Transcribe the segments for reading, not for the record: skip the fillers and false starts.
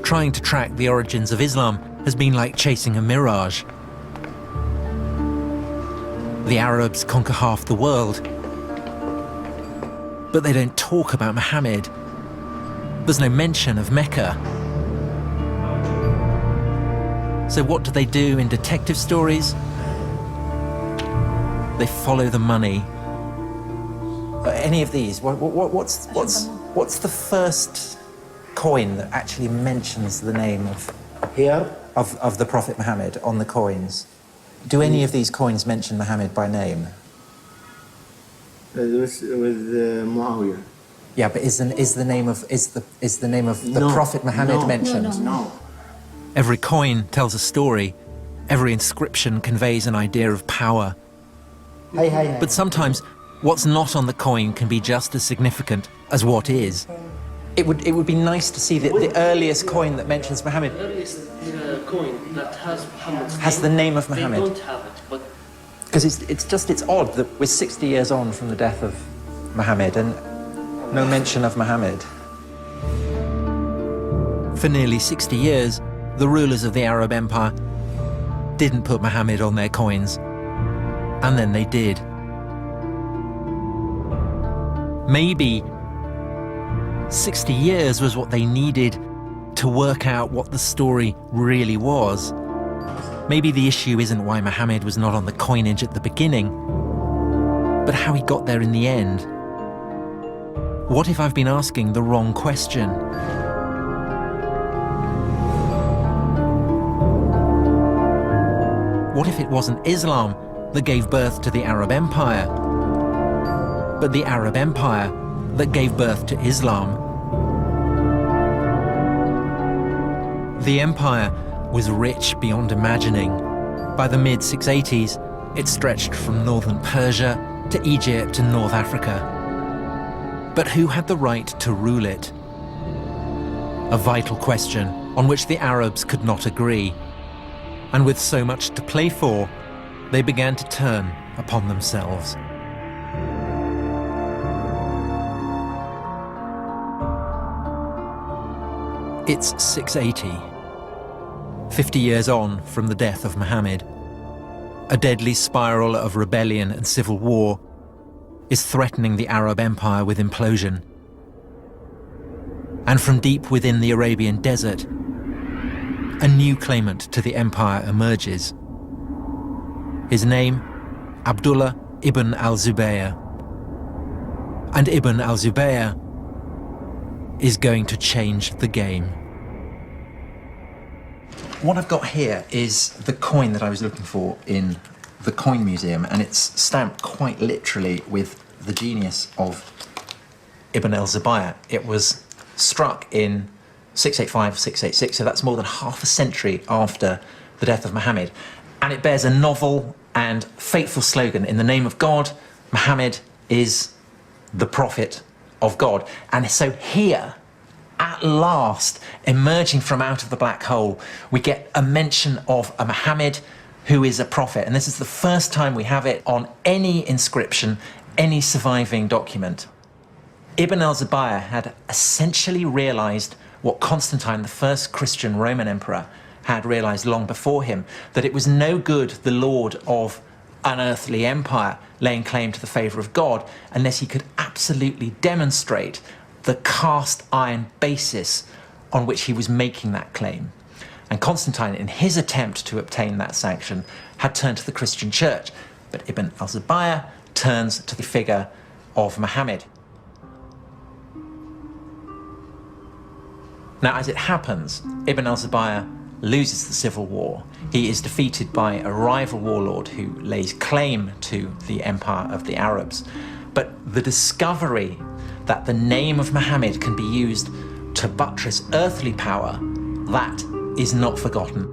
trying to track the origins of Islam has been like chasing a mirage. The Arabs conquer half the world, but they don't talk about Muhammad. There's no mention of Mecca. So what do they do in detective stories? They follow the money. Any of these? What's the first coin that actually mentions the name of the Prophet Muhammad on the coins? Do any of these coins mention Muhammad by name? With Muawiyah. Yeah, but is the name of the Prophet Muhammad mentioned? No. Every coin tells a story. Every inscription conveys an idea of power. But sometimes what's not on the coin can be just as significant as what is. It would be nice to see the earliest coin that mentions Muhammad. The earliest coin that has Muhammad's has the name of Muhammad. They don't have it, but because it's odd that we're 60 years on from the death of Muhammad and no mention of Muhammad. For nearly 60 years, the rulers of the Arab Empire didn't put Muhammad on their coins, and then they did. Maybe 60 years was what they needed to work out what the story really was. Maybe the issue isn't why Muhammad was not on the coinage at the beginning, but how he got there in the end. What if I've been asking the wrong question? What if it wasn't Islam that gave birth to the Arab Empire, but the Arab Empire that gave birth to Islam? The empire was rich beyond imagining. By the mid-680s, it stretched from northern Persia to Egypt and North Africa. But who had the right to rule it? A vital question on which the Arabs could not agree. And with so much to play for, they began to turn upon themselves. It's 680. 50 years on from the death of Muhammad. A deadly spiral of rebellion and civil war is threatening the Arab Empire with implosion. And from deep within the Arabian desert, a new claimant to the empire emerges. His name, Abdullah ibn al-Zubayr. And Ibn al-Zubayr is going to change the game. What I've got here is the coin that I was looking for in the Coin Museum, and it's stamped quite literally with the genius of Ibn al-Zubayr. It was struck in 685, 686, so that's more than half a century after the death of Muhammad. And it bears a novel and fateful slogan: in the name of God, Muhammad is the prophet of God. And so here, at last, emerging from out of the black hole, we get a mention of a Muhammad who is a prophet. And this is the first time we have it on any inscription, any surviving document. Ibn al-Zubayr had essentially realized what Constantine, the first Christian Roman emperor, had realized long before him, that it was no good the lord of an earthly empire laying claim to the favor of God unless he could absolutely demonstrate the cast iron basis on which he was making that claim. And Constantine, in his attempt to obtain that sanction, had turned to the Christian church. But Ibn al-Zubayr turns to the figure of Muhammad. Now, as it happens, Ibn al-Zubayr loses the civil war. He is defeated by a rival warlord who lays claim to the empire of the Arabs. But the discovery that the name of Muhammad can be used to buttress earthly power, that is not forgotten.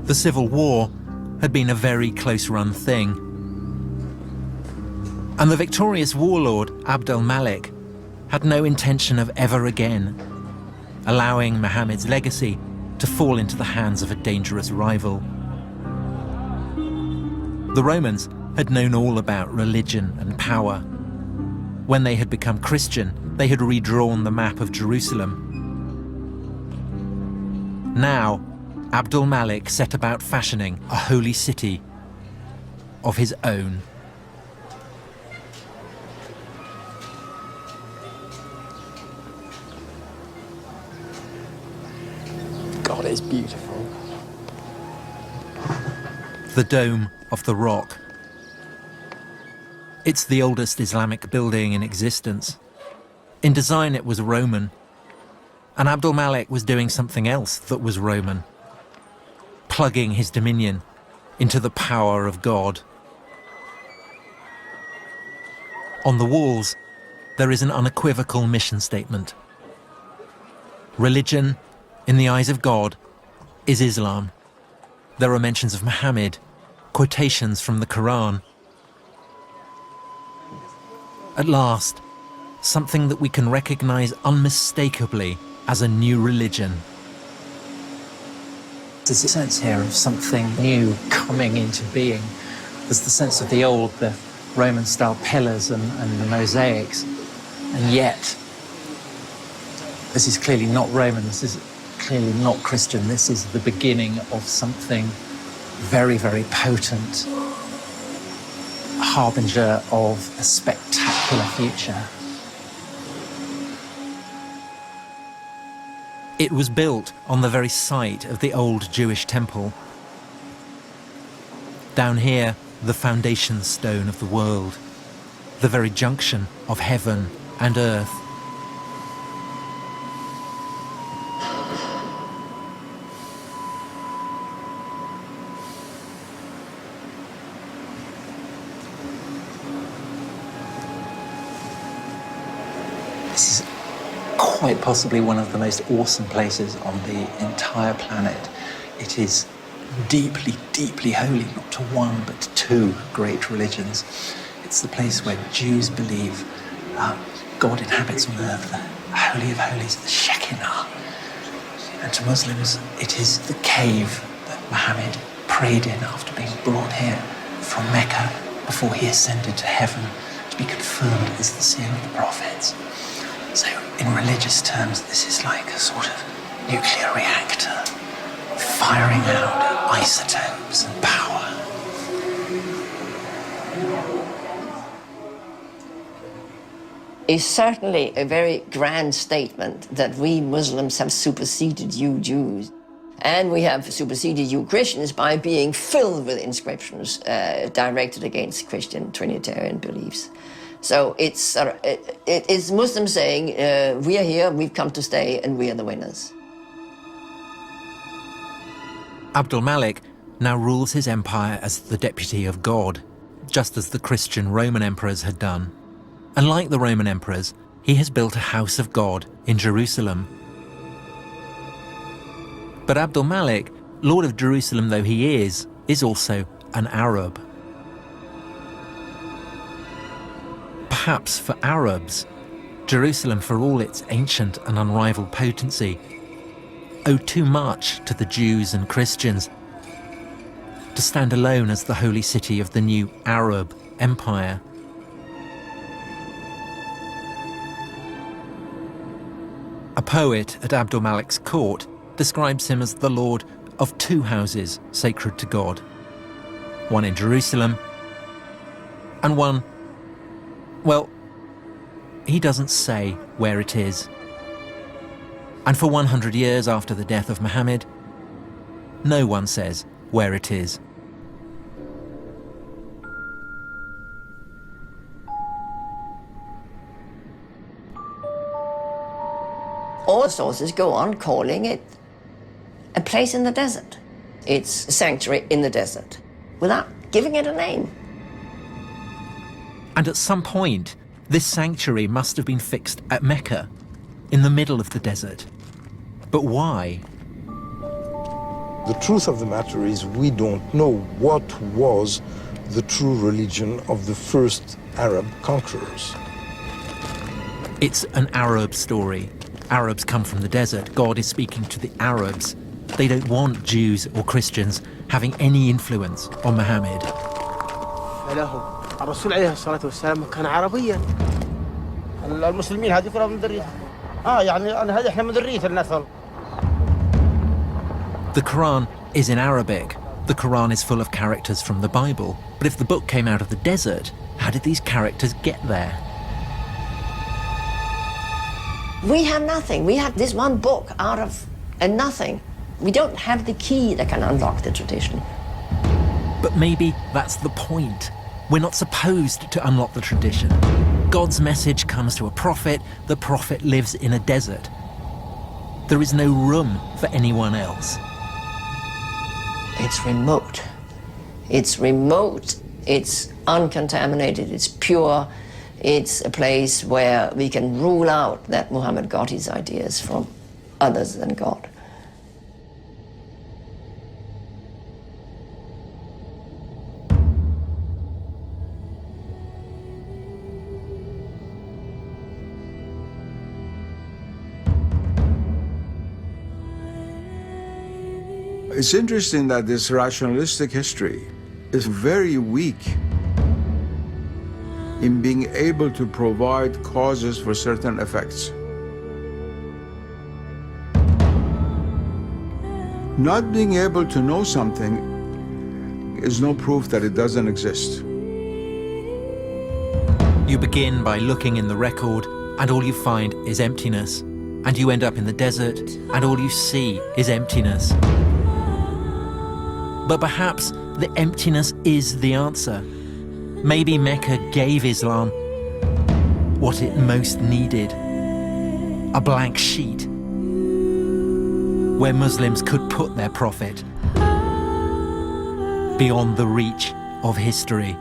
The civil war had been a very close-run thing. And the victorious warlord, Abd al-Malik, had no intention of ever again allowing Muhammad's legacy to fall into the hands of a dangerous rival. The Romans had known all about religion and power. When they had become Christian, they had redrawn the map of Jerusalem. Now, Abdul Malik set about fashioning a holy city of his own. God, it's beautiful. The Dome of the Rock. It's the oldest Islamic building in existence. In design, it was Roman. And Abdul Malik was doing something else that was Roman, plugging his dominion into the power of God. On the walls, there is an unequivocal mission statement. Religion, in the eyes of God, is Islam. There are mentions of Muhammad, quotations from the Quran. At last, something that we can recognize unmistakably as a new religion. There's a sense here of something new coming into being. There's the sense of the old, the Roman-style pillars and the mosaics, and yet this is clearly not Roman, this is clearly not Christian. This is the beginning of something very, very potent, a harbinger of a spectacular future. It was built on the very site of the old Jewish temple. Down here, the foundation stone of the world, the very junction of heaven and earth. This is quite possibly one of the most awesome places on the entire planet. It is deeply, deeply holy, not to one, but to two great religions. It's the place where Jews believe God inhabits on earth, the Holy of Holies, the Shekinah. And to Muslims, it is the cave that Muhammad prayed in after being brought here from Mecca before he ascended to heaven to be confirmed as the seal of the prophets. So, in religious terms, this is like a sort of nuclear reactor, firing out isotopes and power. It's certainly a very grand statement that we Muslims have superseded you Jews. And we have superseded you Christians by being filled with inscriptions directed against Christian Trinitarian beliefs. So it is Muslims saying, we are here, we've come to stay, and we are the winners. Abdul Malik now rules his empire as the deputy of God, just as the Christian Roman emperors had done. And like the Roman emperors, he has built a house of God in Jerusalem. But Abdul Malik, Lord of Jerusalem though he is also an Arab. Perhaps for Arabs, Jerusalem, for all its ancient and unrivaled potency, owed too much to the Jews and Christians to stand alone as the holy city of the new Arab empire. A poet at Abdul Malik's court describes him as the lord of two houses sacred to God, one in Jerusalem and one, well, he doesn't say where it is. And for 100 years after the death of Muhammad, no one says where it is. All sources go on calling it a place in the desert. It's a sanctuary in the desert, without giving it a name. And at some point, this sanctuary must have been fixed at Mecca, in the middle of the desert. But why? The truth of the matter is we don't know what was the true religion of the first Arab conquerors. It's an Arab story. Arabs come from the desert. God is speaking to the Arabs. They don't want Jews or Christians having any influence on Muhammad. الرسول عليه الصلاة والسلام كان عربيا المسلمين هذه كلها من ذرية يعني هذه احنا من ذرية النسل. The Quran is in Arabic. The Quran is full of characters from the Bible. But if the book came out of the desert, how did these characters get there? We have nothing. We have this one book out of nothing. We don't have the key that can unlock the tradition. But maybe that's the point. We're not supposed to unlock the tradition. God's message comes to a prophet. The prophet lives in a desert. There is no room for anyone else. It's remote. It's remote. It's uncontaminated. It's pure. It's a place where we can rule out that Muhammad got his ideas from others than God. It's interesting that this rationalistic history is very weak in being able to provide causes for certain effects. Not being able to know something is no proof that it doesn't exist. You begin by looking in the record, and all you find is emptiness. And you end up in the desert, and all you see is emptiness. But perhaps the emptiness is the answer. Maybe Mecca gave Islam what it most needed. A blank sheet where Muslims could put their prophet beyond the reach of history.